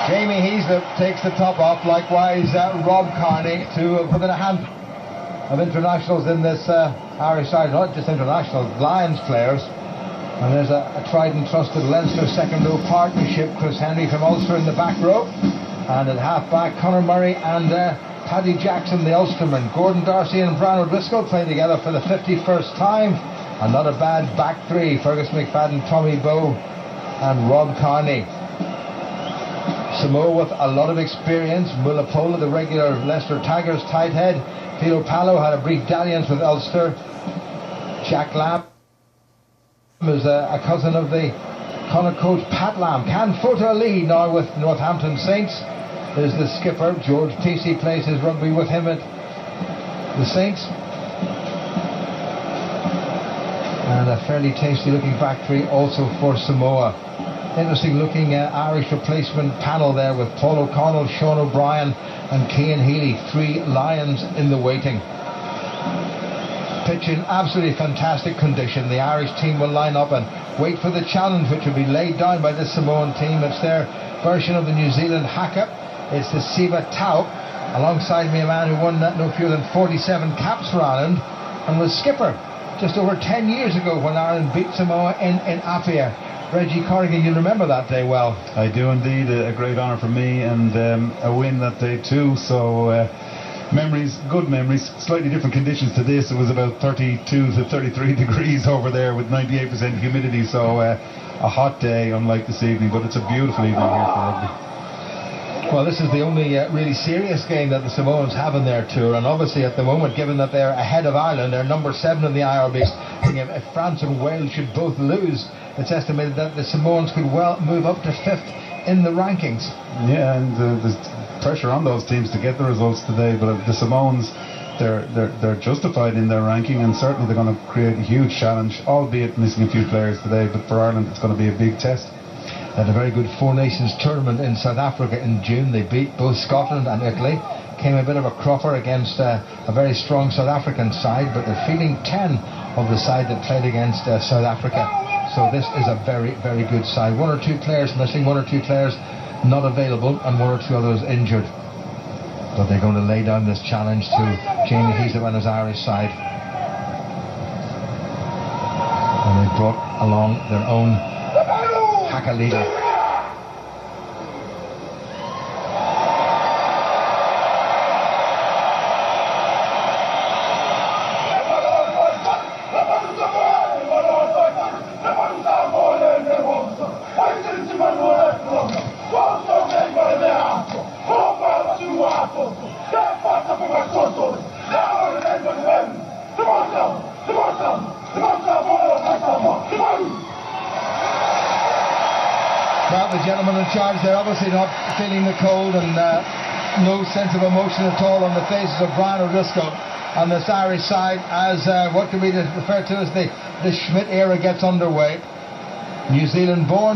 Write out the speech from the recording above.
Jamie Heaslip takes the top off. Likewise, Rob Carney to within a hand of internationals in this Irish side. Not just internationals, Lions players. And there's a tried and trusted Leinster second row partnership. Chris Henry from Ulster in the back row. And at half back, Conor Murray and Paddy Jackson, the Ulsterman. Gordon Darcy and Brian O'Driscoll playing together for the 51st time. And not a bad back three. Fergus McFadden, Tommy Bowe and Rob Carney. Samoa with a lot of experience. Mullapola, the regular Leicester Tigers tight head. Philo Palo had a brief dalliance with Ulster. Jack Lamb is a cousin of the Connacht coach Pat Lamb. Can Fota lead now with Northampton Saints. There's the skipper, George Peacey, plays his rugby with him at the Saints. And a fairly tasty looking back three also for Samoa. Interesting looking Irish replacement panel there with Paul O'Connell, Sean O'Brien and Cian Healy. 3 Lions in the waiting. Pitch in absolutely fantastic condition. The Irish team will line up and wait for the challenge which will be laid down by this Samoan team. It's their version of the New Zealand haka. It's the Siva Tau. Alongside me a man who won no fewer than 47 caps for Ireland and was skipper just over 10 years ago when Ireland beat Samoa in Apia. Reggie Corrigan, you remember that day well. I do indeed. A great honour for me, and a win that day too. So memories, good memories. Slightly different conditions to this. It was about 32 to 33 degrees over there with 98% humidity. So a hot day, unlike this evening. But it's a beautiful evening here for rugby. Well, this is the only really serious game that the Samoans have in their tour, and obviously at the moment, given that they're ahead of Ireland, they're number 7 in the IRB. If France and Wales should both lose, it's estimated that the Samoans could well move up to 5th in the rankings. Yeah, and there's pressure on those teams to get the results today, but the Samoans, they're justified in their ranking, and certainly they're going to create a huge challenge, albeit missing a few players today. But for Ireland, it's going to be a big test. They had a very good Four Nations tournament in South Africa in June. They beat both Scotland and Italy. Came a bit of a cropper against a very strong South African side, but they're fielding 10 of the side that played against South Africa. So this is a very, very good side. 1 or 2 players missing, 1 or 2 players not available, and 1 or 2 others injured. But they're going to lay down this challenge to Jamie Heaslip and his Irish side. And they brought along their own haka leader. Well, the gentleman in charge, they're obviously not feeling the cold, and no sense of emotion at all on the faces of Brian O'Driscoll on this Irish side as what can be referred to as the Schmidt era gets underway. New Zealand born.